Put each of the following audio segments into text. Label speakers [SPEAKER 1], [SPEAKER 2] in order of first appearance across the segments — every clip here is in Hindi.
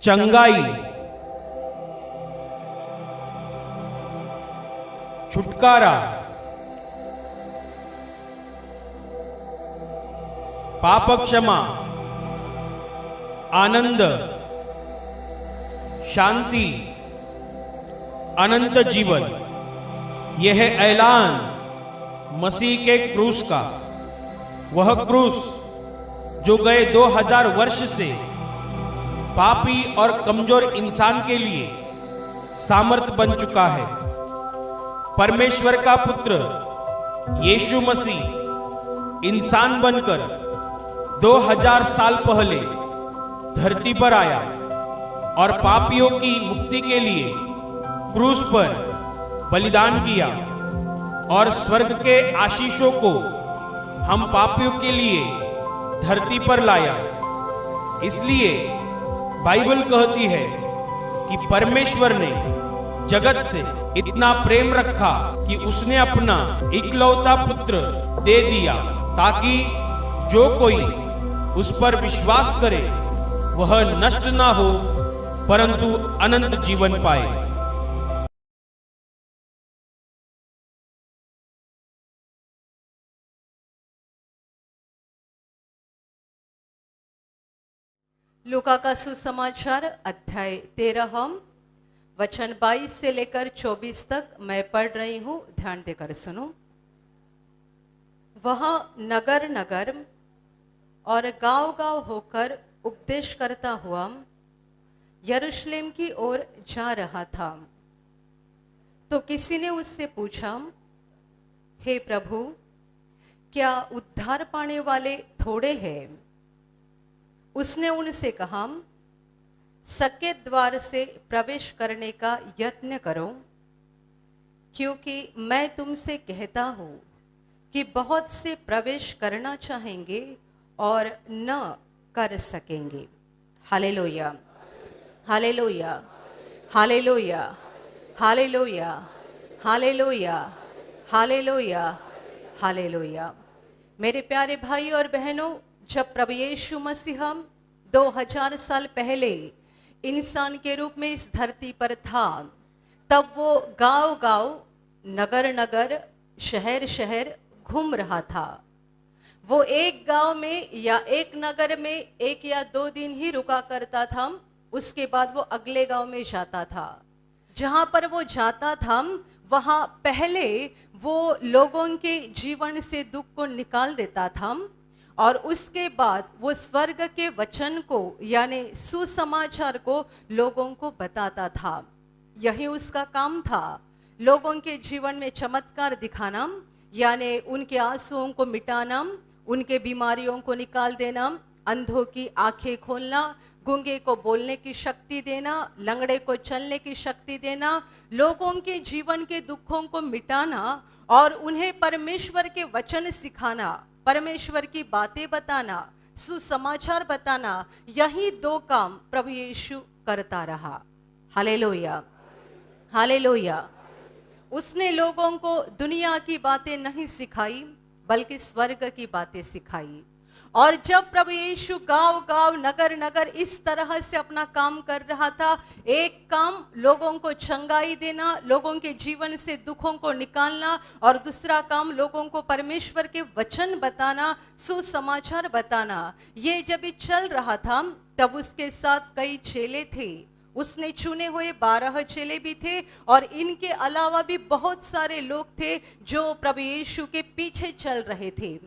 [SPEAKER 1] चंगाई, छुटकारा, पाप क्षमा, आनंद, शांति, अनंत जीवन, यह ऐलान मसीह के क्रूस का, वह क्रूस जो गए 2000 वर्ष से पापी और कमजोर इंसान के लिए सामर्थ बन चुका है। परमेश्वर का पुत्र यीशु मसीह इंसान बनकर 2000 साल पहले धरती पर आया और पापियों की मुक्ति के लिए क्रूस पर बलिदान किया और स्वर्ग के आशीषों को हम पापियों के लिए धरती पर लाया। इसलिए बाइबल कहती है कि परमेश्वर ने जगत से इतना प्रेम रखा कि उसने अपना इकलौता पुत्र दे दिया, ताकि जो कोई उस पर विश्वास करे वह नष्ट ना हो परंतु अनंत जीवन पाए।
[SPEAKER 2] लूका का सुसमाचार अध्याय 13 वचन 22 से लेकर 24 तक मैं पढ़ रही हूं, ध्यान देकर सुनो। वह नगर नगर और गांव गांव होकर उपदेश करता हुआ यरूशलेम की ओर जा रहा था। तो किसी ने उससे पूछा, हे प्रभु, क्या उद्धार पाने वाले थोड़े हैं? उसने उनसे कहा, सके द्वार से प्रवेश करने का यत्न करो, क्योंकि मैं तुमसे कहता हूं कि बहुत से प्रवेश करना चाहेंगे और न कर सकेंगे। Hallelujah, hallelujah, hallelujah, hallelujah, hallelujah, hallelujah, hallelujah. मेरे प्यारे भाई और बहनों, जब प्रभु यीशु मसीह 2000 साल पहले इंसान के रूप में इस धरती पर था, तब वो गांव गांव, नगर नगर, शहर शहर घूम रहा था। वो एक गांव में या एक नगर में 1 या 2 दिन ही रुका करता था, उसके बाद वो अगले गांव में जाता था। जहां पर वो जाता था वहां पहले वो लोगों के जीवन से दुख को निकाल देता था और उसके बाद वो स्वर्ग के वचन को यानी सुसमाचार को लोगों को बताता था। यही उसका काम था, लोगों के जीवन में चमत्कार दिखाना, यानी उनके आंसुओं को मिटाना, उनके बीमारियों को निकाल देना, अंधों की आंखें खोलना, गूंगे को बोलने की शक्ति देना, लंगड़े को चलने की शक्ति देना, लोगों के जीवन के दुखों को मिटाना और उन्हें परमेश्वर के वचन सिखाना, परमेश्वर की बातें बताना, सुसमाचार बताना, यही 2 काम प्रभु यीशु करता रहा। Hallelujah, hallelujah. उसने लोगों को दुनिया की बातें नहीं सिखाई बल्कि स्वर्ग की बातें सिखाई। और जब प्रभु यीशु गांव गांव, नगर नगर इस तरह से अपना काम कर रहा था, एक काम लोगों को चंगाई देना, लोगों के जीवन से दुखों को निकालना, और दूसरा काम लोगों को परमेश्वर के वचन बताना, सुसमाचार बताना। ये जब ये चल रहा था तब उसके साथ कई चेले थे। उसने चुने हुए 12 चेले भी थे और इनके अलावा भी बहुत सारे लोग थे जो प्रभु यीशु के पीछे चल रहे थे,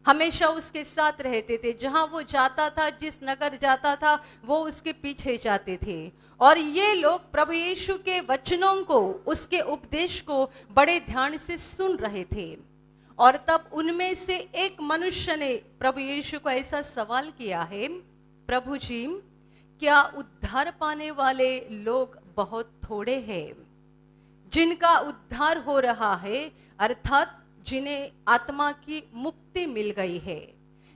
[SPEAKER 2] हमेशा उसके साथ रहते थे। जहां वो जाता था, जिस नगर जाता था, वो उसके पीछे जाते थे। और ये लोग प्रभु यीशु के वचनों को, उसके उपदेश को बड़े ध्यान से सुन रहे थे। और तब उनमें से एक मनुष्य ने प्रभु यीशु को ऐसा सवाल किया है, प्रभु जी, क्या उद्धार पाने वाले लोग बहुत थोड़े हैं? जिनका उद्धार हो रहा है, अर्थात जिन्हें आत्मा की मुक्ति मिल गई है,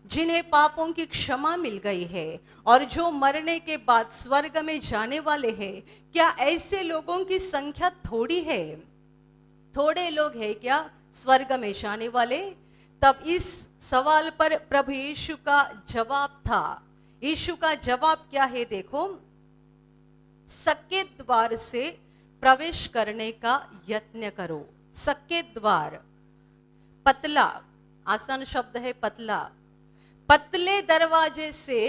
[SPEAKER 2] जिन्हें पापों की क्षमा मिल गई है और जो मरने के बाद स्वर्ग में जाने वाले हैं, क्या ऐसे लोगों की संख्या थोड़ी है? थोड़े लोग हैं क्या स्वर्ग में जाने वाले? तब इस सवाल पर प्रभु यीशु का जवाब था। यीशु का जवाब क्या है? देखो, सक्के द्वार से प्रवेश करने का यत्न करो। सक्के द्वार, पतला, आसान शब्द है पतला, पतले दरवाजे से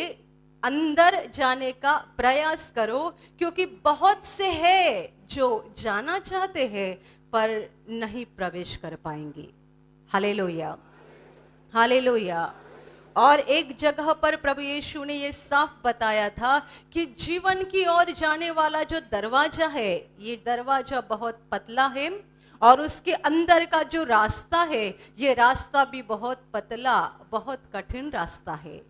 [SPEAKER 2] अंदर जाने का प्रयास करो, क्योंकि बहुत से हैं जो जाना चाहते हैं पर नहीं प्रवेश कर पाएंगे। Hallelujah, hallelujah. और एक जगह पर प्रभु यीशु ने ये साफ बताया था कि जीवन की ओर जाने वाला जो दरवाजा है, ये दरवाजा बहुत पतला है और उसके अंदर का जो रास्ता है, ये रास्ता भी बहुत पतला, बहुत कठिन रास्ता है।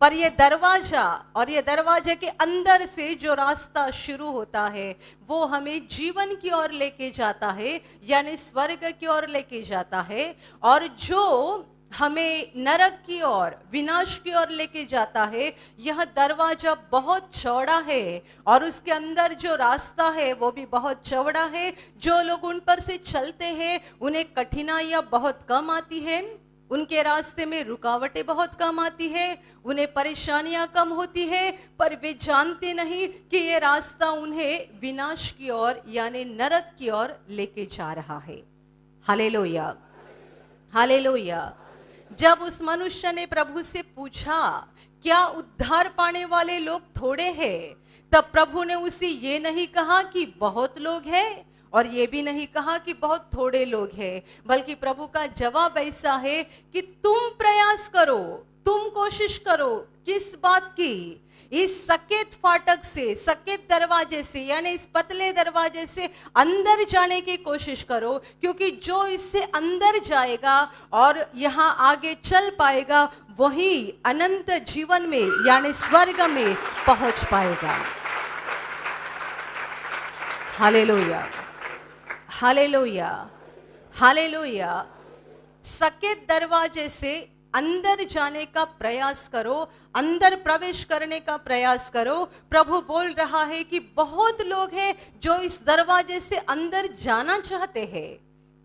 [SPEAKER 2] पर ये दरवाजा और ये दरवाजे के अंदर से जो रास्ता शुरू होता है, वो हमें जीवन की ओर लेके जाता है, यानी स्वर्ग की ओर लेके जाता है। और जो हमें नरक की ओर, विनाश की ओर लेके जाता है, यह दरवाजा बहुत चौड़ा है और उसके अंदर जो रास्ता है वो भी बहुत चौड़ा है। जो लोग उन पर से चलते हैं उन्हें कठिनाइयां बहुत कम आती है, उनके रास्ते में रुकावटें बहुत कम आती है, उन्हें परेशानियां कम होती है, पर वे जानते नहीं कि ये रास्ता उन्हें विनाश की ओर यानी नरक की ओर लेके जा रहा है। Hallelujah, hallelujah. जब उस मनुष्य ने प्रभु से पूछा क्या उद्धार पाने वाले लोग थोड़े हैं, तब प्रभु ने उसे ये नहीं कहा कि बहुत लोग हैं और ये भी नहीं कहा कि बहुत थोड़े लोग हैं, बल्कि प्रभु का जवाब ऐसा है कि तुम प्रयास करो, तुम कोशिश करो। किस बात की? इस सकेत फाटक से, सकेत दरवाजे से, यानी इस पतले दरवाजे से अंदर जाने की कोशिश करो, क्योंकि जो इससे अंदर जाएगा और यहाँ आगे चल पाएगा, वही अनंत जीवन में यानी स्वर्ग में पहुंच पाएगा। Hallelujah, hallelujah, hallelujah. सकेत दरवाजे से अंदर जाने का प्रयास करो, अंदर प्रवेश करने का प्रयास करो। प्रभु बोल रहा है कि बहुत लोग हैं जो इस दरवाजे से अंदर जाना चाहते हैं,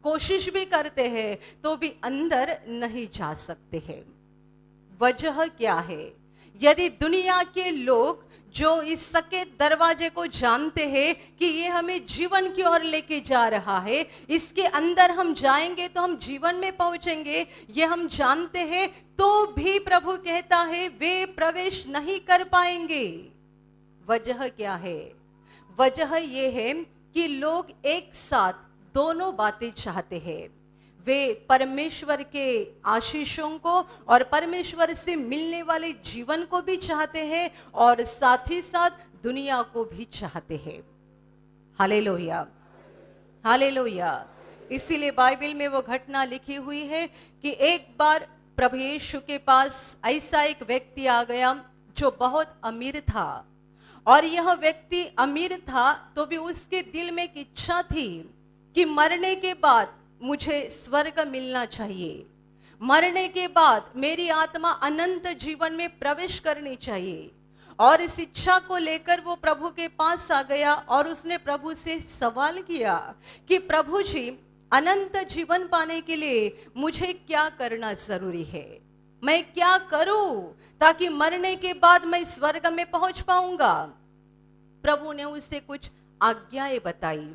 [SPEAKER 2] कोशिश भी करते हैं, तो भी अंदर नहीं जा सकते हैं। वजह क्या है? यदि दुनिया के लोग जो इस सकेत दरवाजे को जानते हैं कि ये हमें जीवन की ओर लेके जा रहा है, इसके अंदर हम जाएंगे तो हम जीवन में पहुंचेंगे, ये हम जानते हैं, तो भी प्रभु कहता है वे प्रवेश नहीं कर पाएंगे। वजह क्या है? वजह ये है कि लोग एक साथ दोनों बातें चाहते हैं। वे परमेश्वर के आशीषों को और परमेश्वर से मिलने वाले जीवन को भी चाहते हैं और साथ ही साथ दुनिया को भी चाहते हैं। Hallelujah, hallelujah. इसीलिए बाइबल में वो घटना लिखी हुई है कि एक बार प्रभु यीशु के पास ऐसा एक व्यक्ति आ गया जो बहुत अमीर था, और यह व्यक्ति अमीर था तो भी उसके दिल में एक इच्छा थी कि मरने के बाद मुझे स्वर्ग मिलना चाहिए, मरने के बाद मेरी आत्मा अनंत जीवन में प्रवेश करनी चाहिए। और इस इच्छा को लेकर वो प्रभु के पास आ गया और उसने प्रभु से सवाल किया कि प्रभु जी, अनंत जीवन पाने के लिए मुझे क्या करना जरूरी है? मैं क्या करूं ताकि मरने के बाद मैं स्वर्ग में पहुंच पाऊंगा? प्रभु ने उसे कुछ आज्ञाएं बताई।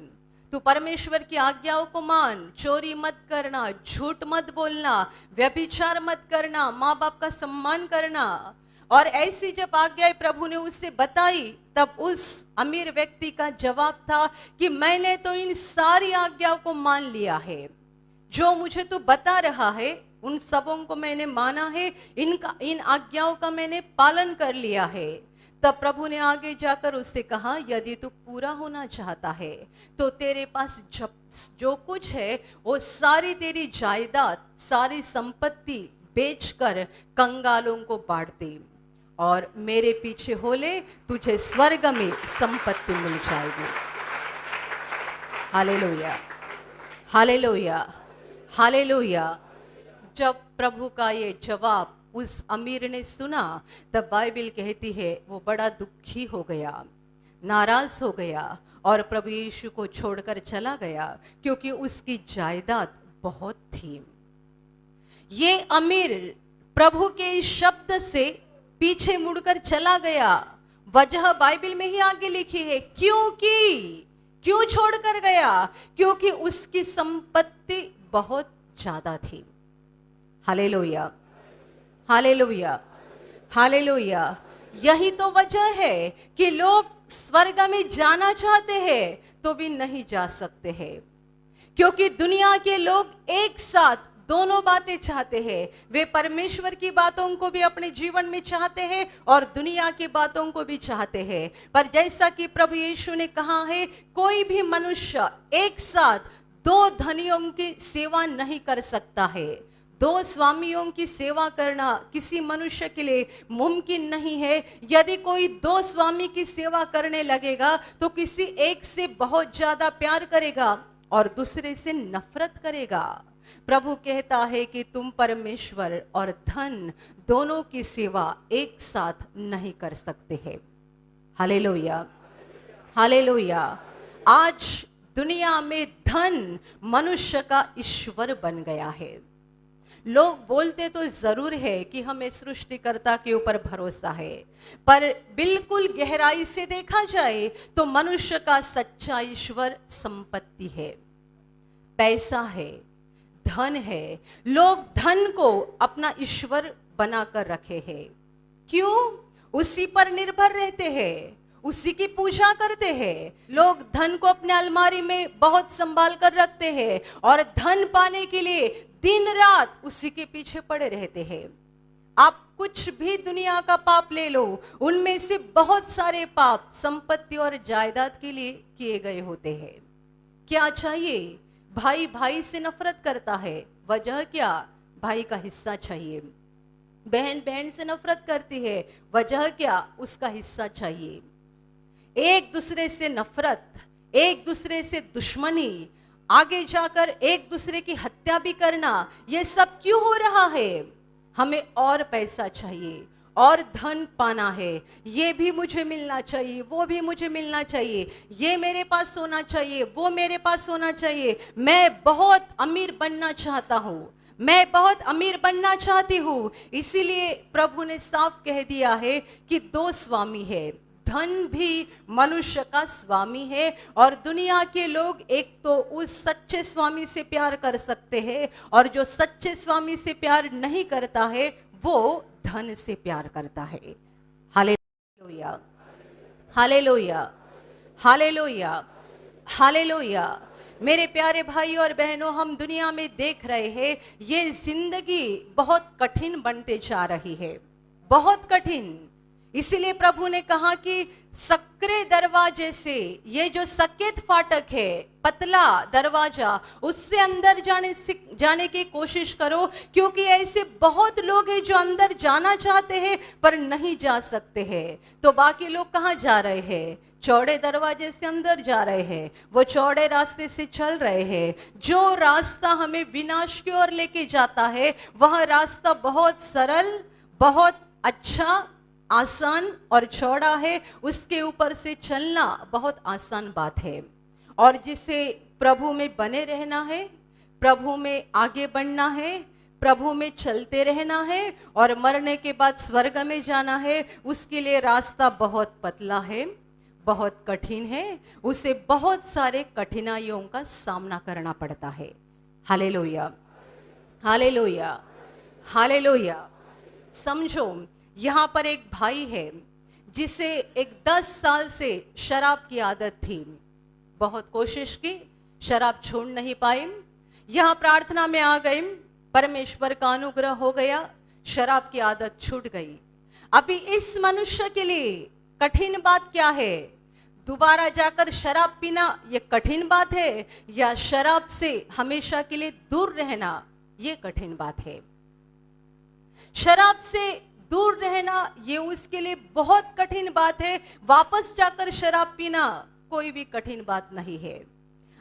[SPEAKER 2] तू परमेश्वर की आज्ञाओं को मान, चोरी मत करना, झूठ मत बोलना, व्यभिचार मत करना, माँ बाप का सम्मान करना। और ऐसी जब आज्ञाएं प्रभु ने उससे बताई, तब उस अमीर व्यक्ति का जवाब था कि मैंने तो इन सारी आज्ञाओं को मान लिया है, जो मुझे तू बता रहा है उन सबों को मैंने माना है, इन आज्ञाओं का मैंने पालन कर लिया है। तब प्रभु ने आगे जाकर उससे कहा, यदि तू पूरा होना चाहता है तो तेरे पास जो कुछ है वो सारी तेरी जायदाद, सारी संपत्ति बेचकर कंगालों को बांट दे और मेरे पीछे हो ले, तुझे स्वर्ग में संपत्ति मिल जाएगी। Hallelujah, hallelujah, hallelujah. जब प्रभु का ये जवाब उस अमीर ने सुना, तब बाइबल कहती है वो बड़ा दुखी हो गया, नाराज हो गया और प्रभु यीशु को छोड़कर चला गया, क्योंकि उसकी जायदाद बहुत थी। ये अमीर प्रभु के इस शब्द से पीछे मुड़कर चला गया, वजह बाइबल में ही आगे लिखी है, क्यों छोड़कर गया? क्योंकि उसकी संपत्ति बहुत ज्यादा थी। Hallelujah, hallelujah, hallelujah. यही तो वजह है कि लोग स्वर्ग में जाना चाहते हैं तो भी नहीं जा सकते हैं, क्योंकि दुनिया के लोग एक साथ दोनों बातें चाहते हैं। वे परमेश्वर की बातों को भी अपने जीवन में चाहते हैं और दुनिया की बातों को भी चाहते हैं। पर जैसा कि प्रभु यीशु ने कहा है, कोई भी मनुष्य एक साथ दो धनियों की सेवा नहीं कर सकता है। दो स्वामियों की सेवा करना किसी मनुष्य के लिए मुमकिन नहीं है। यदि कोई दो स्वामी की सेवा करने लगेगा तो किसी एक से बहुत ज्यादा प्यार करेगा और दूसरे से नफरत करेगा। प्रभु कहता है कि तुम परमेश्वर और धन दोनों की सेवा एक साथ नहीं कर सकते हैं। Hallelujah, hallelujah. आज दुनिया में धन मनुष्य का ईश्वर बन गया है। लोग बोलते तो जरूर है कि हमें सृष्टिकर्ता के ऊपर भरोसा है, पर बिल्कुल गहराई से देखा जाए तो मनुष्य का सच्चा ईश्वर संपत्ति है, पैसा है, धन है। लोग धन को अपना ईश्वर बनाकर रखे हैं। क्यों? उसी पर निर्भर रहते हैं, उसी की पूजा करते हैं। लोग धन को अपने अलमारी में बहुत संभाल कर रखते हैं और धन पाने के लिए दिन रात उसी के पीछे पड़े रहते हैं। आप कुछ भी दुनिया का पाप ले लो, उनमें से बहुत सारे पाप संपत्ति और जायदाद के लिए किए गए होते हैं। क्या चाहिए? भाई भाई से नफरत करता है, वजह क्या? भाई का हिस्सा चाहिए। बहन बहन से नफरत करती है, वजह क्या? उसका हिस्सा चाहिए। एक दूसरे से नफरत, एक दूसरे से दुश्मनी, आगे जाकर एक दूसरे की हत्या भी करना, ये सब क्यों हो रहा है? हमें और पैसा चाहिए और धन पाना है। ये भी मुझे मिलना चाहिए, वो भी मुझे मिलना चाहिए, ये मेरे पास होना चाहिए, वो मेरे पास होना चाहिए। मैं बहुत अमीर बनना चाहता हूँ, मैं बहुत अमीर बनना चाहती हूँ। इसीलिए प्रभु ने साफ कह दिया है कि दो स्वामी है। धन भी मनुष्य का स्वामी है और दुनिया के लोग एक तो उस सच्चे स्वामी से प्यार कर सकते हैं और जो सच्चे स्वामी से प्यार नहीं करता है वो धन से प्यार करता है। Hallelujah, hallelujah, hallelujah, hallelujah. मेरे प्यारे भाई और बहनों, हम दुनिया में देख रहे हैं ये जिंदगी बहुत कठिन बनते जा रही है, बहुत कठिन। इसीलिए प्रभु ने कहा कि सक्रे दरवाजे से, ये जो सकेत फाटक है, पतला दरवाजा, उससे अंदर जाने की कोशिश करो, क्योंकि ऐसे बहुत लोग हैं जो अंदर जाना चाहते हैं पर नहीं जा सकते हैं। तो बाकी लोग कहाँ जा रहे हैं? चौड़े दरवाजे से अंदर जा रहे हैं, वो चौड़े रास्ते से चल रहे हैं। जो रास्ता हमें विनाश की ओर लेके जाता है वह रास्ता बहुत सरल, बहुत अच्छा, आसान और चौड़ा है। उसके ऊपर से चलना बहुत आसान बात है। और जिसे प्रभु में बने रहना है, प्रभु में आगे बढ़ना है, प्रभु में चलते रहना है और मरने के बाद स्वर्ग में जाना है, उसके लिए रास्ता बहुत पतला है, बहुत कठिन है। उसे बहुत सारे कठिनाइयों का सामना करना पड़ता है। Hallelujah, hallelujah, hallelujah. समझो, यहाँ पर एक भाई है जिसे एक 10 साल से शराब की आदत थी। बहुत कोशिश की, शराब छोड़ नहीं पाए। यहाँ प्रार्थना में आ गए, परमेश्वर का अनुग्रह हो गया, शराब की आदत छूट गई। अभी इस मनुष्य के लिए कठिन बात क्या है? दोबारा जाकर शराब पीना ये कठिन बात है या शराब से हमेशा के लिए दूर रहना ये कठिन बात है? शराब से दूर रहना ये उसके लिए बहुत कठिन बात है। वापस जाकर शराब पीना कोई भी कठिन बात नहीं है।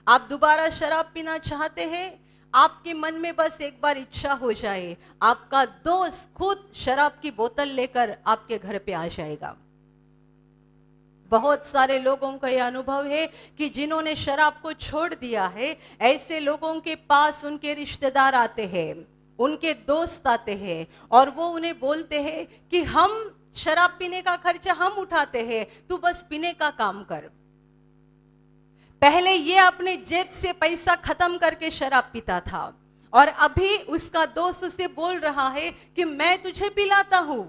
[SPEAKER 2] आप दोबारा शराब पीना चाहते हैं, आपके मन में बस एक बार इच्छा हो जाए, आपका दोस्त खुद शराब की बोतल लेकर आपके घर पे आ जाएगा। बहुत सारे लोगों का यह अनुभव है कि जिन्होंने शराब को छोड़ दिया है, ऐसे लोगों के पास उनके रिश्तेदार आते हैं, उनके दोस्त आते हैं और वो उन्हें बोलते हैं कि हम शराब पीने का खर्चा हम उठाते हैं, तू बस पीने का काम कर। पहले ये अपने जेब से पैसा खत्म करके शराब पीता था और अभी उसका दोस्त उसे बोल रहा है कि मैं तुझे पिलाता हूं।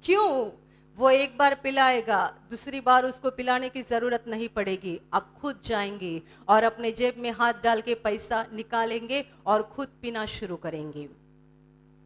[SPEAKER 2] क्यों? वो एक बार पिलाएगा, दूसरी बार उसको पिलाने की जरूरत नहीं पड़ेगी। अब खुद जाएंगे और अपने जेब में हाथ डाल के पैसा निकालेंगे और खुद पीना शुरू करेंगे।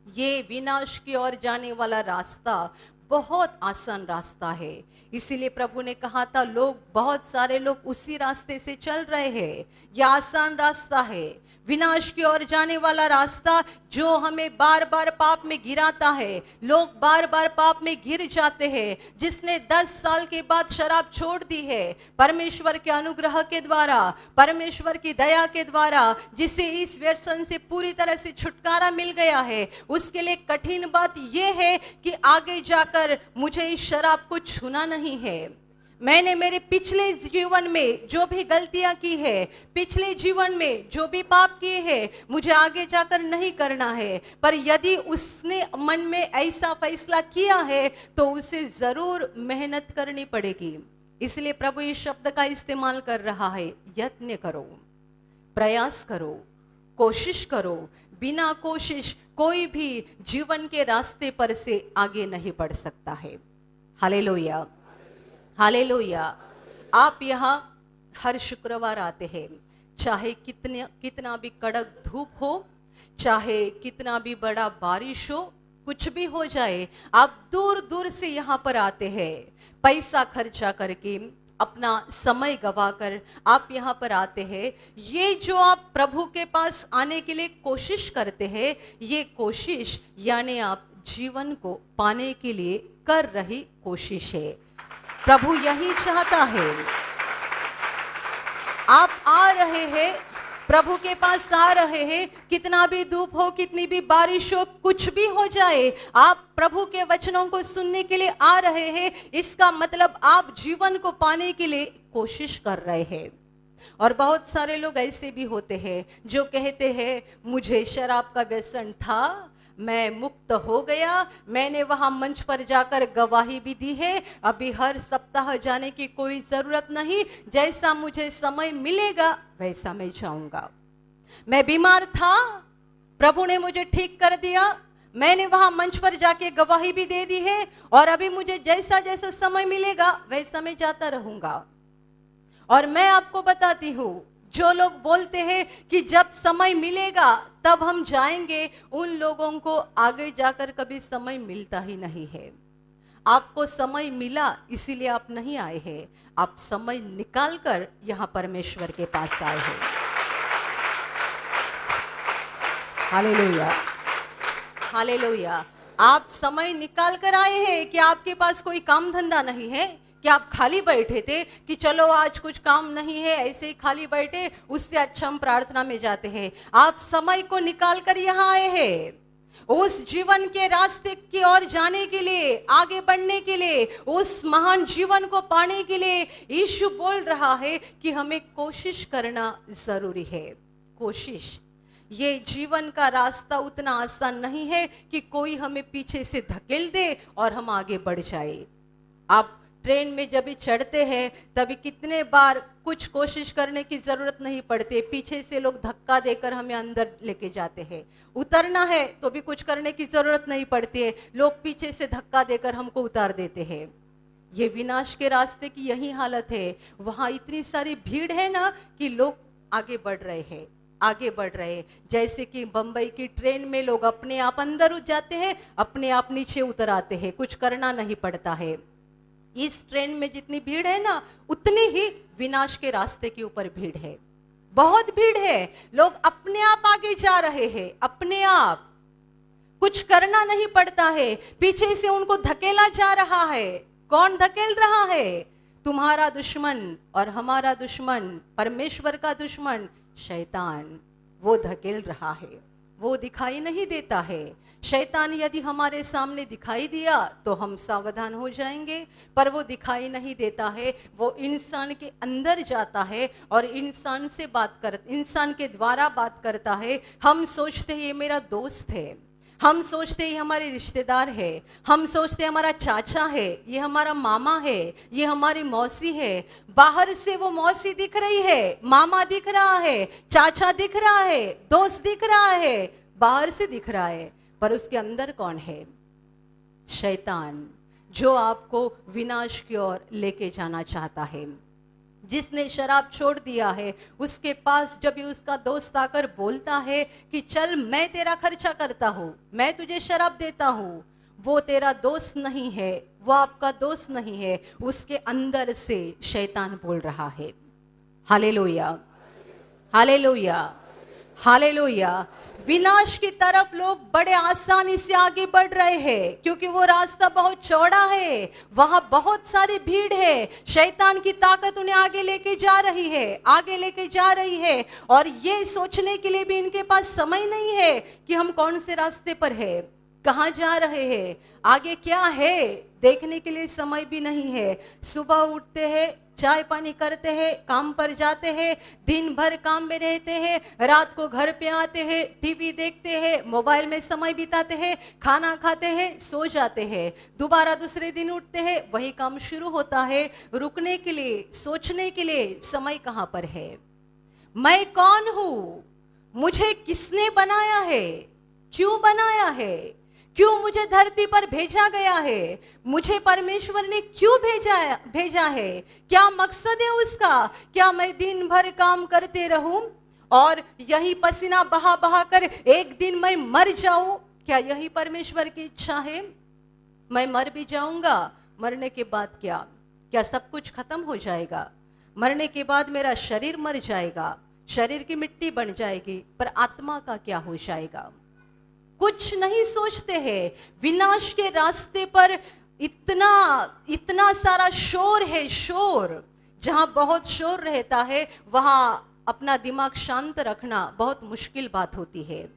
[SPEAKER 2] ये विनाश की ओर जाने वाला रास्ता बहुत आसान रास्ता है। इसीलिए प्रभु ने कहा था, बहुत सारे लोग उसी रास्ते से चल रहे हैं। यह आसान रास्ता है, विनाश की ओर जाने वाला रास्ता जो हमें बार बार पाप में गिराता है। लोग बार बार पाप में गिर जाते हैं। जिसने 10 साल के बाद शराब छोड़ दी है, परमेश्वर के अनुग्रह के द्वारा, परमेश्वर की दया के द्वारा, जिसे इस व्यसन से पूरी तरह से छुटकारा मिल गया है, उसके लिए कठिन बात यह है कि आगे जाकर मुझे इस शराब को छूना नहीं है। मैंने मेरे पिछले जीवन में जो भी गलतियां की है, पिछले जीवन में जो भी पाप किए हैं, मुझे आगे जाकर नहीं करना है। पर यदि उसने मन में ऐसा फैसला किया है तो उसे जरूर मेहनत करनी पड़ेगी। इसलिए प्रभु इस शब्द का इस्तेमाल कर रहा है, यत्न करो, प्रयास करो, कोशिश करो। बिना कोशिश कोई भी जीवन के रास्ते पर से आगे नहीं बढ़ सकता है। Hallelujah, hallelujah. आप यहाँ हर शुक्रवार आते हैं, चाहे कितना भी कड़क धूप हो, चाहे कितना भी बड़ा बारिश हो, कुछ भी हो जाए, आप दूर दूर से यहाँ पर आते हैं। पैसा खर्चा करके, अपना समय गवाकर आप यहाँ पर आते हैं। ये जो आप प्रभु के पास आने के लिए कोशिश करते हैं, ये कोशिश यानी आप जीवन को पाने के लिए कर रही कोशिश है। प्रभु यही चाहता है। आप आ रहे हैं, प्रभु के पास आ रहे हैं, कितना भी धूप हो, कितनी भी बारिश हो, कुछ भी हो जाए, आप प्रभु के वचनों को सुनने के लिए आ रहे हैं। इसका मतलब आप जीवन को पाने के लिए कोशिश कर रहे हैं। और बहुत सारे लोग ऐसे भी होते हैं जो कहते हैं, मुझे शराब का व्यसन था, मैं मुक्त हो गया, मैंने वहां मंच पर जाकर गवाही भी दी है, अभी हर सप्ताह जाने की कोई जरूरत नहीं, जैसा मुझे समय मिलेगा वैसा मैं जाऊंगा। मैं बीमार था, प्रभु ने मुझे ठीक कर दिया, मैंने वहां मंच पर जाके गवाही भी दे दी है, और अभी मुझे जैसा जैसा समय मिलेगा वैसा मैं जाता रहूंगा। और मैं आपको बताती हूं, जो लोग बोलते हैं कि जब समय मिलेगा तब हम जाएंगे, उन लोगों को आगे जाकर कभी समय मिलता ही नहीं है। आपको समय मिला इसीलिए आप नहीं आए हैं, आप समय निकालकर यहां परमेश्वर के पास आए हैं। Hallelujah, hallelujah. आप समय निकाल कर आए हैं कि आपके पास कोई काम धंधा नहीं है, कि आप खाली बैठे थे कि चलो आज कुछ काम नहीं है, ऐसे ही खाली बैठे, उससे अच्छा हम प्रार्थना में जाते हैं। आप समय को निकाल कर यहाँ आए हैं उस जीवन के रास्ते की ओर जाने के लिए, आगे बढ़ने के लिए, उस महान जीवन को पाने के लिए। यीशु बोल रहा है कि हमें कोशिश करना जरूरी है। कोशिश, ये जीवन का रास्ता उतना आसान नहीं है कि कोई हमें पीछे से धकेल दे और हम आगे बढ़ जाए। आप ट्रेन में जब भी चढ़ते हैं तभी कितने बार कुछ कोशिश करने की जरूरत नहीं पड़ती, पीछे से लोग धक्का देकर हमें अंदर लेके जाते हैं। उतरना है तो भी कुछ करने की जरूरत नहीं पड़ती है, लोग पीछे से धक्का देकर हमको उतार देते हैं। ये विनाश के रास्ते की यही हालत है। वहां इतनी सारी भीड़ है ना कि लोग आगे बढ़ रहे हैं, आगे बढ़ रहे हैं। जैसे कि बंबई की ट्रेन में लोग अपने आप अंदर जाते हैं, अपने आप नीचे उतर आते हैं, कुछ करना नहीं पड़ता है। इस ट्रेन में जितनी भीड़ है ना, उतनी ही विनाश के रास्ते के ऊपर भीड़ है, बहुत भीड़ है। लोग अपने आप आगे जा रहे हैं, अपने आप, कुछ करना नहीं पड़ता है, पीछे से उनको धकेला जा रहा है। कौन धकेल रहा है? तुम्हारा दुश्मन और हमारा दुश्मन, परमेश्वर का दुश्मन शैतान, वो धकेल रहा है। वो दिखाई नहीं देता है। शैतान यदि हमारे सामने दिखाई दिया तो हम सावधान हो जाएंगे, पर वो दिखाई नहीं देता है। वो इंसान के अंदर जाता है और इंसान से इंसान के द्वारा बात करता है। हम सोचते हैं ये मेरा दोस्त है, हम सोचते ये हमारे रिश्तेदार है, हम सोचते हमारा चाचा है, ये हमारा मामा है, ये हमारी मौसी है। बाहर से वो मौसी दिख रही है, मामा दिख रहा है, चाचा दिख रहा है, दोस्त दिख रहा है, बाहर से दिख रहा है, पर उसके अंदर कौन है? शैतान, जो आपको विनाश की ओर लेके जाना चाहता है। जिसने शराब छोड़ दिया है, उसके पास जब भी उसका दोस्त आकर बोलता है कि चल मैं तेरा खर्चा करता हूं, मैं तुझे शराब देता हूं, वो तेरा दोस्त नहीं है, वो आपका दोस्त नहीं है, उसके अंदर से शैतान बोल रहा है। Hallelujah, hallelujah, hallelujah. विनाश की तरफ लोग बड़े आसानी से आगे बढ़ रहे हैं, क्योंकि वो रास्ता बहुत चौड़ा है, वहां बहुत सारी भीड़ है। शैतान की ताकत उन्हें आगे लेके जा रही है, आगे लेके जा रही है, और ये सोचने के लिए भी इनके पास समय नहीं है कि हम कौन से रास्ते पर है, कहाँ जा रहे हैं, आगे क्या है, देखने के लिए समय भी नहीं है। सुबह उठते हैं, चाय पानी करते हैं, काम पर जाते हैं, दिन भर काम में रहते हैं, रात को घर पे आते हैं, टीवी देखते हैं, मोबाइल में समय बिताते हैं, खाना खाते हैं, सो जाते हैं, दोबारा दूसरे दिन उठते हैं, वही काम शुरू होता है। रुकने के लिए, सोचने के लिए समय कहाँ पर है? मैं कौन हूँ? मुझे किसने बनाया है? क्यों बनाया है? क्यों मुझे धरती पर भेजा गया है? मुझे परमेश्वर ने क्यों भेजा है? क्या मकसद है उसका? क्या मैं दिन भर काम करते रहूं और यही पसीना बहा बहा कर एक दिन मैं मर जाऊं? क्या यही परमेश्वर की इच्छा है? मैं मर भी जाऊंगा, मरने के बाद क्या? क्या सब कुछ खत्म हो जाएगा? मरने के बाद मेरा शरीर मर जाएगा, शरीर की मिट्टी बन जाएगी, पर आत्मा का क्या हो जाएगा? कुछ नहीं सोचते हैं। विनाश के रास्ते पर इतना सारा शोर है, शोर। जहां बहुत शोर रहता है, वहां अपना दिमाग शांत रखना बहुत मुश्किल बात होती है।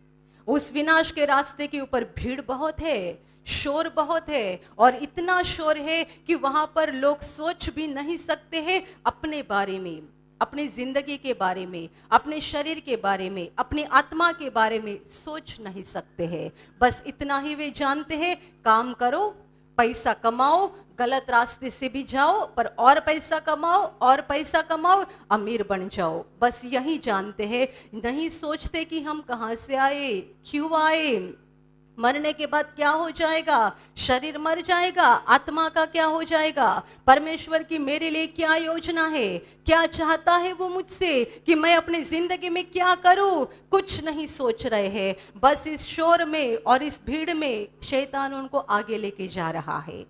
[SPEAKER 2] उस विनाश के रास्ते के ऊपर भीड़ बहुत है, शोर बहुत है, और इतना शोर है कि वहां पर लोग सोच भी नहीं सकते हैं अपने बारे में, अपनी जिंदगी के बारे में, अपने शरीर के बारे में, अपनी आत्मा के बारे में सोच नहीं सकते हैं। बस इतना ही वे जानते हैं, काम करो, पैसा कमाओ, गलत रास्ते से भी जाओ पर और पैसा कमाओ, और पैसा कमाओ, अमीर बन जाओ। बस यही जानते हैं, नहीं सोचते कि हम कहाँ से आए, क्यों आए, मरने के बाद क्या हो जाएगा, शरीर मर जाएगा, आत्मा का क्या हो जाएगा, परमेश्वर की मेरे लिए क्या योजना है, क्या चाहता है वो मुझसे कि मैं अपनी जिंदगी में क्या करूं, कुछ नहीं सोच रहे हैं। बस इस शोर में और इस भीड़ में शैतान उनको आगे लेके जा रहा है।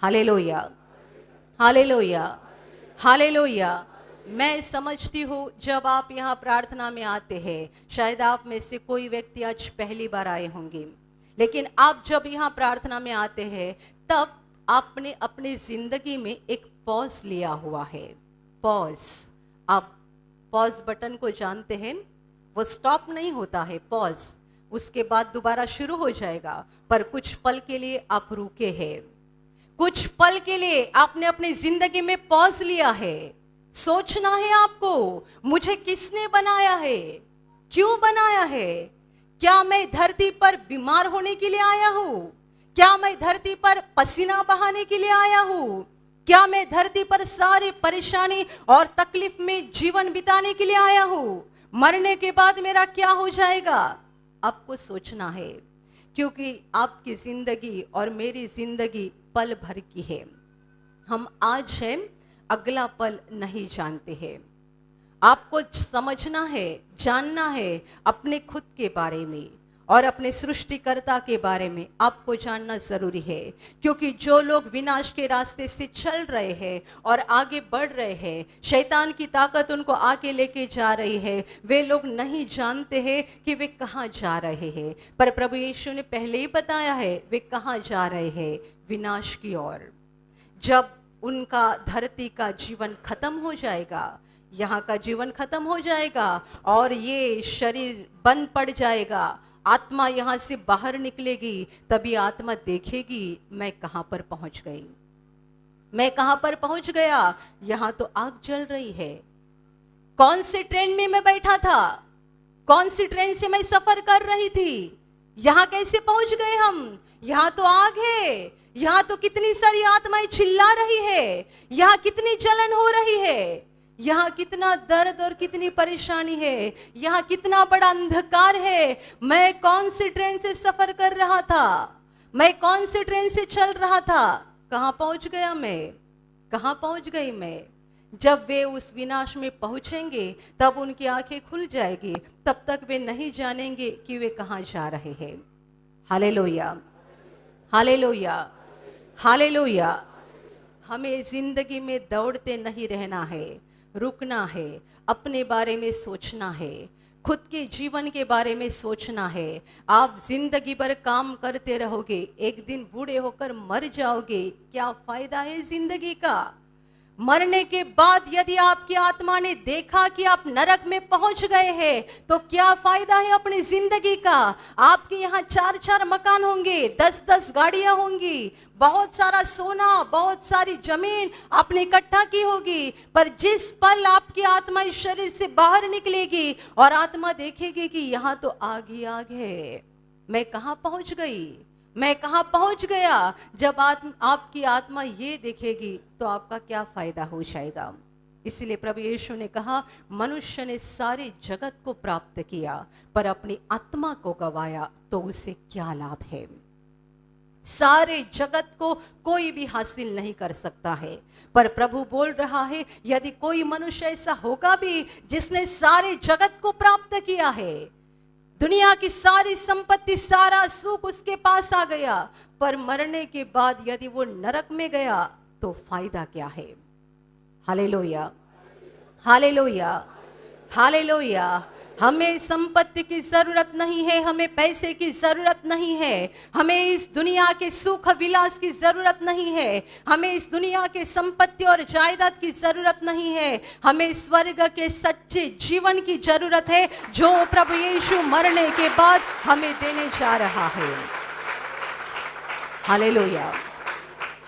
[SPEAKER 2] Hallelujah, hallelujah, hallelujah. मैं समझती हूँ जब आप यहाँ प्रार्थना में आते हैं, शायद आप में से कोई व्यक्ति आज पहली बार आए होंगे, लेकिन आप जब यहाँ प्रार्थना में आते हैं तब आपने अपनी जिंदगी में एक पॉज लिया हुआ है। पॉज, आप पॉज बटन को जानते हैं, वो स्टॉप नहीं होता है, पॉज, उसके बाद दोबारा शुरू हो जाएगा, पर कुछ पल के लिए आप रुके हैं, कुछ पल के लिए आपने अपनी जिंदगी में पॉज लिया है। सोचना है आपको, मुझे किसने बनाया है, क्यों बनाया है? क्या मैं धरती पर बीमार होने के लिए आया हूं? क्या मैं धरती पर पसीना बहाने के लिए आया हूं? क्या मैं धरती पर सारी परेशानी और तकलीफ में जीवन बिताने के लिए आया हूं? मरने के बाद मेरा क्या हो जाएगा? आपको सोचना है, क्योंकि आपकी जिंदगी और मेरी जिंदगी पल भर की है। हम आज हैं, अगला पल नहीं जानते हैं। आपको समझना है, जानना है अपने खुद के बारे में और अपने सृष्टिकर्ता के बारे में आपको जानना जरूरी है, क्योंकि जो लोग विनाश के रास्ते से चल रहे हैं और आगे बढ़ रहे हैं, शैतान की ताकत उनको आगे लेके जा रही है, वे लोग नहीं जानते हैं कि वे कहाँ जा रहे हैं, पर प्रभु यीशु ने पहले ही बताया है वे कहाँ जा रहे हैं, विनाश की ओर। जब उनका धरती का जीवन खत्म हो जाएगा, यहाँ का जीवन खत्म हो जाएगा और ये शरीर बंद पड़ जाएगा, आत्मा यहाँ से बाहर निकलेगी, तभी आत्मा देखेगी मैं कहाँ पर पहुँच गई, मैं कहाँ पर पहुँच गया। यहाँ तो आग जल रही है, कौन से ट्रेन में मैं बैठा था, कौन सी ट्रेन से मैं सफर कर रही थी, यहाँ कैसे पहुंच गए हम? यहाँ तो आग है, यहाँ तो कितनी सारी आत्माएं चिल्ला रही है, यहाँ कितनी जलन हो रही है, यहाँ कितना दर्द और कितनी परेशानी है, यहाँ कितना बड़ा अंधकार है। मैं कौन सी ट्रेन से सफर कर रहा था, मैं कौन सी ट्रेन से चल रहा था, कहां पहुंच गया मैं, कहां पहुंच गई मैं? जब वे उस विनाश में पहुंचेंगे तब उनकी आंखें खुल जाएगी, तब तक वे नहीं जानेंगे कि वे कहां जा रहे हैं। Hallelujah, hallelujah, hallelujah. हमें जिंदगी में दौड़ते नहीं रहना है, रुकना है, अपने बारे में सोचना है, खुद के जीवन के बारे में सोचना है। आप जिंदगी भर काम करते रहोगे, एक दिन बूढ़े होकर मर जाओगे, क्या फायदा है जिंदगी का? मरने के बाद यदि आपकी आत्मा ने देखा कि आप नरक में पहुंच गए हैं, तो क्या फायदा है अपनी जिंदगी का? आपके यहाँ 4-4 मकान होंगे, 10-10 गाड़ियां होंगी, बहुत सारा सोना, बहुत सारी जमीन आपने इकट्ठा की होगी, पर जिस पल आपकी आत्मा इस शरीर से बाहर निकलेगी और आत्मा देखेगी कि यहाँ तो आग ही आग है, मैं कहाँ पहुंच गई, मैं कहां पहुंच गया, जब आपकी आत्मा ये देखेगी तो आपका क्या फायदा हो जाएगा? इसलिए प्रभु यीशु ने कहा, मनुष्य ने सारे जगत को प्राप्त किया पर अपनी आत्मा को गवाया तो उसे क्या लाभ है? सारे जगत को कोई भी हासिल नहीं कर सकता है, पर प्रभु बोल रहा है, यदि कोई मनुष्य ऐसा होगा भी जिसने सारे जगत को प्राप्त किया है, दुनिया की सारी संपत्ति, सारा सुख उसके पास आ गया, पर मरने के बाद यदि वो नरक में गया तो फायदा क्या है? Hallelujah, hallelujah, hallelujah. हमें संपत्ति की जरूरत नहीं है, हमें पैसे की जरूरत नहीं है, हमें इस दुनिया के सुख विलास की जरूरत नहीं है, हमें इस दुनिया के संपत्ति और जायदाद की जरूरत नहीं है, हमें स्वर्ग के सच्चे जीवन की जरूरत है जो प्रभु यीशु मरने के बाद हमें देने जा रहा है। Hallelujah,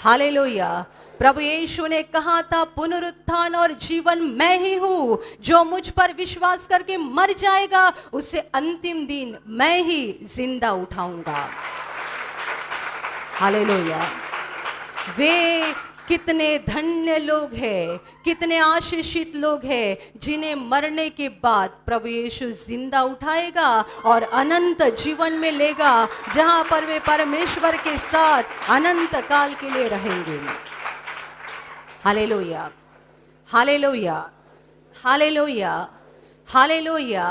[SPEAKER 2] hallelujah. प्रभु यीशु ने कहा था, पुनरुत्थान और जीवन मैं ही हूं, जो मुझ पर विश्वास करके मर जाएगा उसे अंतिम दिन मैं ही जिंदा उठाऊंगा। हालेलुया। वे कितने धन्य लोग हैं, कितने आशीषित लोग हैं जिन्हें मरने के बाद प्रभु यीशु जिंदा उठाएगा और अनंत जीवन में लेगा, जहां पर वे परमेश्वर के साथ अनंत काल के लिए रहेंगे। Hallelujah, hallelujah, hallelujah, hallelujah.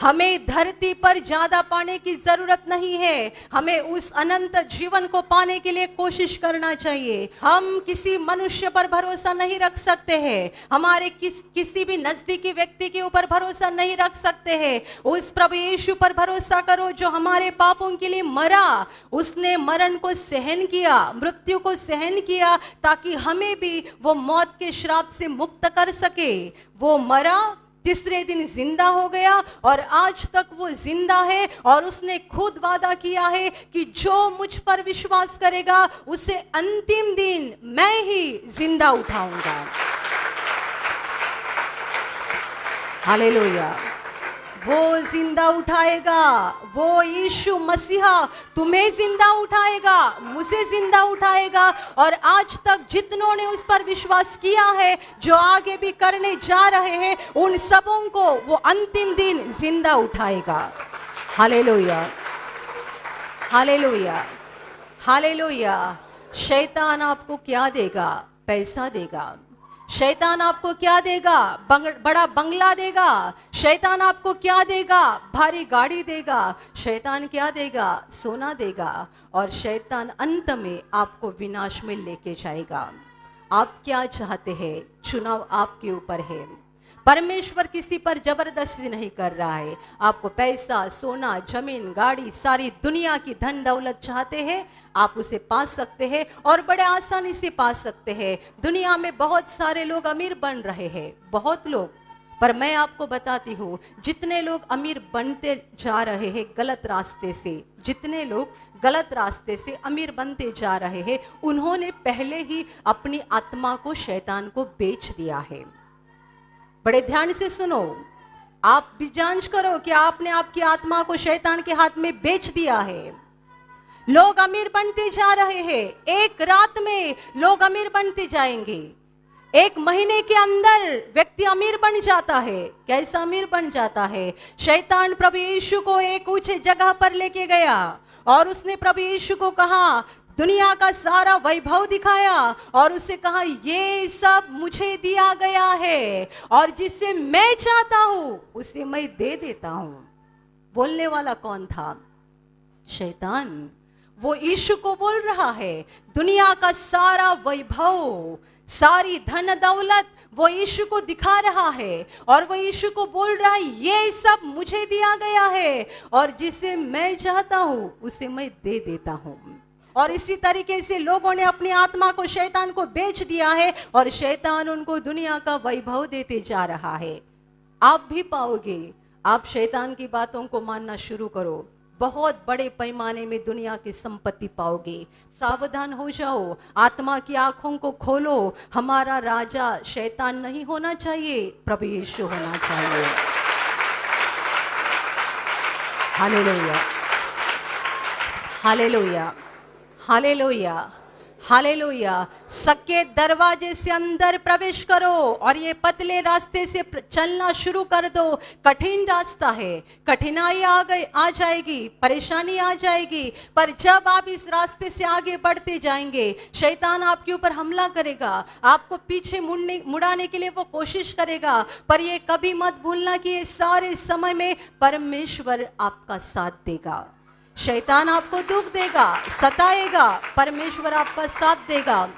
[SPEAKER 2] हमें धरती पर ज्यादा पाने की जरूरत नहीं है, हमें उस अनंत जीवन को पाने के लिए कोशिश करना चाहिए। हम किसी मनुष्य पर भरोसा नहीं रख सकते हैं, हमारे किसी भी नजदीकी व्यक्ति के ऊपर भरोसा नहीं रख सकते हैं। उस प्रभु यीशु पर भरोसा करो जो हमारे पापों के लिए मरा, उसने मरण को सहन किया, मृत्यु को सहन किया, ताकि हमें भी वो मौत के श्राप से मुक्त कर सके। वो मरा, तीसरे दिन जिंदा हो गया और आज तक वो जिंदा है, और उसने खुद वादा किया है कि जो मुझ पर विश्वास करेगा उसे अंतिम दिन मैं ही जिंदा उठाऊंगा। हालेलुया। वो जिंदा उठाएगा, वो यीशु मसीहा तुम्हें जिंदा उठाएगा, मुझे जिंदा उठाएगा, और आज तक जितनों ने उस पर विश्वास किया है, जो आगे भी करने जा रहे हैं, उन सबों को वो अंतिम दिन जिंदा उठाएगा। Hallelujah, hallelujah, hallelujah. शैतान आपको क्या देगा? पैसा देगा। शैतान आपको क्या देगा? बड़ा बंगला देगा। शैतान आपको क्या देगा? भारी गाड़ी देगा। शैतान क्या देगा? सोना देगा। और शैतान अंत में आपको विनाश में लेके जाएगा। आप क्या चाहते हैं? चुनाव आपके ऊपर है। परमेश्वर किसी पर जबरदस्ती नहीं कर रहा है। आपको पैसा, सोना, जमीन, गाड़ी, सारी दुनिया की धन दौलत चाहते हैं, आप उसे पा सकते हैं और बड़े आसानी से पा सकते हैं। दुनिया में बहुत सारे लोग अमीर बन रहे हैं, बहुत लोग, पर मैं आपको बताती हूँ, जितने लोग अमीर बनते जा रहे हैं गलत रास्ते से, जितने लोग गलत रास्ते से अमीर बनते जा रहे हैं, उन्होंने पहले ही अपनी आत्मा को शैतान को बेच दिया है। बड़े ध्यान से सुनो, आप भी जांच करो कि आपने आपकी आत्मा को शैतान के हाथ में बेच दिया है। लोग अमीर बनते जा रहे हैं, एक रात में लोग अमीर बनते जाएंगे। एक महीने के अंदर व्यक्ति अमीर बन जाता है। कैसा अमीर बन जाता है? शैतान प्रभु यीशु को एक ऊंचे जगह पर लेके गया और उसने प्रभु यीशु को कहा, दुनिया का सारा वैभव दिखाया और उससे कहा, ये सब मुझे दिया गया है और जिससे मैं चाहता हूं उसे मैं दे देता हूं। बोलने वाला कौन था? शैतान। वो यीशु को बोल रहा है, दुनिया का सारा वैभव, सारी धन दौलत वो यीशु को दिखा रहा है और वो यीशु को बोल रहा है, ये सब मुझे दिया गया है और जिसे मैं चाहता हूं उसे मैं दे देता हूं। और इसी तरीके से लोगों ने अपनी आत्मा को शैतान को बेच दिया है और शैतान उनको दुनिया का वैभव देते जा रहा है। आप भी पाओगे, आप शैतान की बातों को मानना शुरू करो, बहुत बड़े पैमाने में दुनिया की संपत्ति पाओगे। सावधान हो जाओ, आत्मा की आंखों को खोलो। हमारा राजा शैतान नहीं होना चाहिए, प्रभु यीशु होना चाहिए। Hallelujah, hallelujah, hallelujah, hallelujah. सक्के दरवाजे से अंदर प्रवेश करो और ये पतले रास्ते से चलना शुरू कर दो। कठिन रास्ता है, कठिनाई आ जाएगी, परेशानी आ जाएगी, पर जब आप इस रास्ते से आगे बढ़ते जाएंगे, शैतान आपके ऊपर हमला करेगा, आपको पीछे मुड़ाने के लिए वो कोशिश करेगा, पर ये कभी मत भूलना कि ये सारे समय में परमेश्वर आपका साथ देगा। शैतान आपको दुख देगा, सताएगा, परमेश्वर आपका साथ देगा।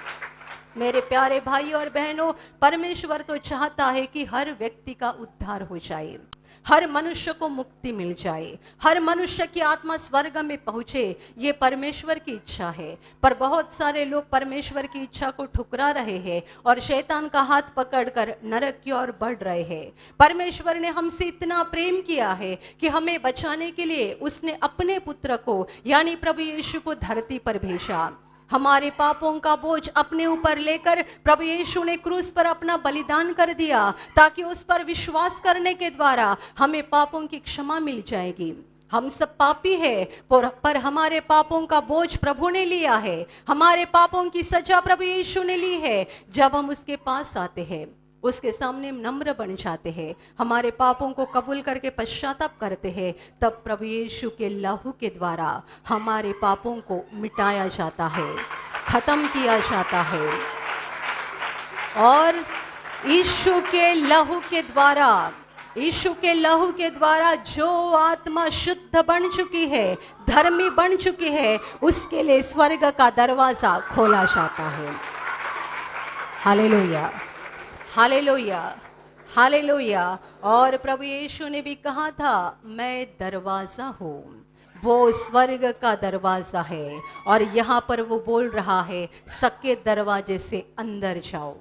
[SPEAKER 2] मेरे प्यारे भाई और बहनों, परमेश्वर तो चाहता है कि हर व्यक्ति का उद्धार हो जाए, हर मनुष्य को मुक्ति मिल जाए, हर मनुष्य की आत्मा स्वर्ग में पहुंचे। ये परमेश्वर की इच्छा है, पर बहुत सारे लोग परमेश्वर की इच्छा को ठुकरा रहे हैं और शैतान का हाथ पकड़कर नरक की ओर बढ़ रहे हैं। परमेश्वर ने हमसे इतना प्रेम किया है कि हमें बचाने के लिए उसने अपने पुत्र को यानी प्रभु यीशु को धरती पर भेजा। हमारे पापों का बोझ अपने ऊपर लेकर प्रभु यीशु ने क्रूस पर अपना बलिदान कर दिया, ताकि उस पर विश्वास करने के द्वारा हमें पापों की क्षमा मिल जाएगी। हम सब पापी है, पर हमारे पापों का बोझ प्रभु ने लिया है, हमारे पापों की सजा प्रभु यीशु ने ली है। जब हम उसके पास आते हैं, उसके सामने नम्र बन जाते हैं, हमारे पापों को कबूल करके पश्चाताप करते हैं, तब प्रभु यीशु के लहू के द्वारा हमारे पापों को मिटाया जाता है, खत्म किया जाता है। और यीशु के लहू के द्वारा, यीशु के लहू के द्वारा जो आत्मा शुद्ध बन चुकी है, धर्मी बन चुकी है, उसके लिए स्वर्ग का दरवाजा खोला जाता है। Hallelujah, hallelujah, hallelujah. और प्रभु यीशु ने भी कहा था, मैं दरवाजा हूँ। वो स्वर्ग का दरवाजा है और यहाँ पर वो बोल रहा है, सक्के दरवाजे से अंदर जाओ,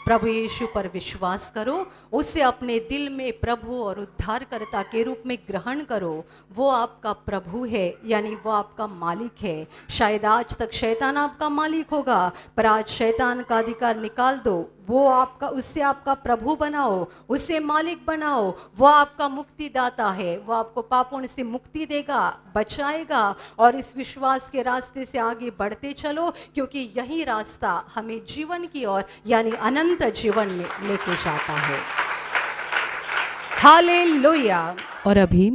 [SPEAKER 2] प्रभु यीशु पर विश्वास करो, उसे अपने दिल में प्रभु और उद्धारकर्ता के रूप में ग्रहण करो। वो आपका प्रभु है, यानी वो आपका मालिक है। शायद आज तक शैतान आपका मालिक होगा, पर आज शैतान का अधिकार निकाल दो। वो आपका, उससे आपका प्रभु बनाओ, उसे मालिक बनाओ। वो आपका मुक्तिदाता है, वो आपको पापों से मुक्ति देगा, बचाएगा। और इस विश्वास के रास्ते से आगे बढ़ते चलो, क्योंकि यही रास्ता हमें जीवन की ओर यानी अनंत जीवन में लेके जाता है। हालेलुया। और अभी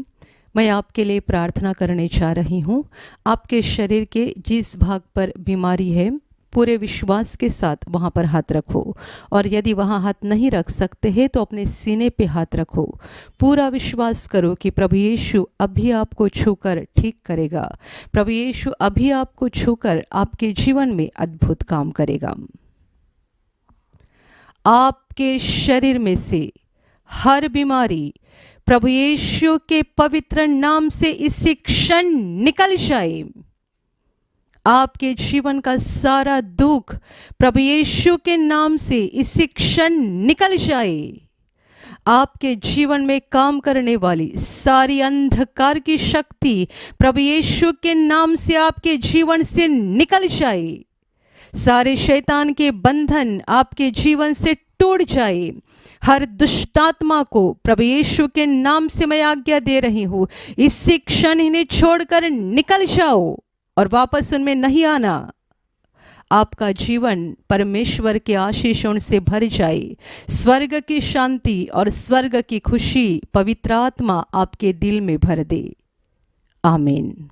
[SPEAKER 2] मैं आपके लिए प्रार्थना करने जा रही हूँ। आपके शरीर के जिस भाग पर बीमारी है, पूरे विश्वास के साथ वहाँ पर हाथ रखो, और यदि वहाँ हाथ नहीं रख सकते हैं तो अपने सीने पे हाथ रखो। पूरा विश्वास करो कि प्रभु यीशु अभी आपको छूकर ठीक करेगा। प्रभु यीशु अभी आपको छूकर आपके जीवन में अद्भुत काम करेगा। आपके शरीर में से हर बीमारी प्रभु यीशु के पवित्र नाम से इसी क्षण निकल जाए। आपके जीवन का सारा दुख प्रभु यीशु के नाम से इसी क्षण निकल जाए। आपके जीवन में काम करने वाली सारी अंधकार की शक्ति प्रभु यीशु के नाम से आपके जीवन से निकल जाए। सारे शैतान के बंधन आपके जीवन से टूट जाए। हर दुष्टात्मा को प्रभु यीशु के नाम से मैं आज्ञा दे रही हूं, इसी क्षण इन्हें छोड़कर निकल जाओ और वापस उनमें नहीं आना। आपका जीवन परमेश्वर के आशीषों से भर जाए। स्वर्ग की शांति और स्वर्ग की खुशी पवित्र आत्मा आपके दिल में भर दे। आमीन।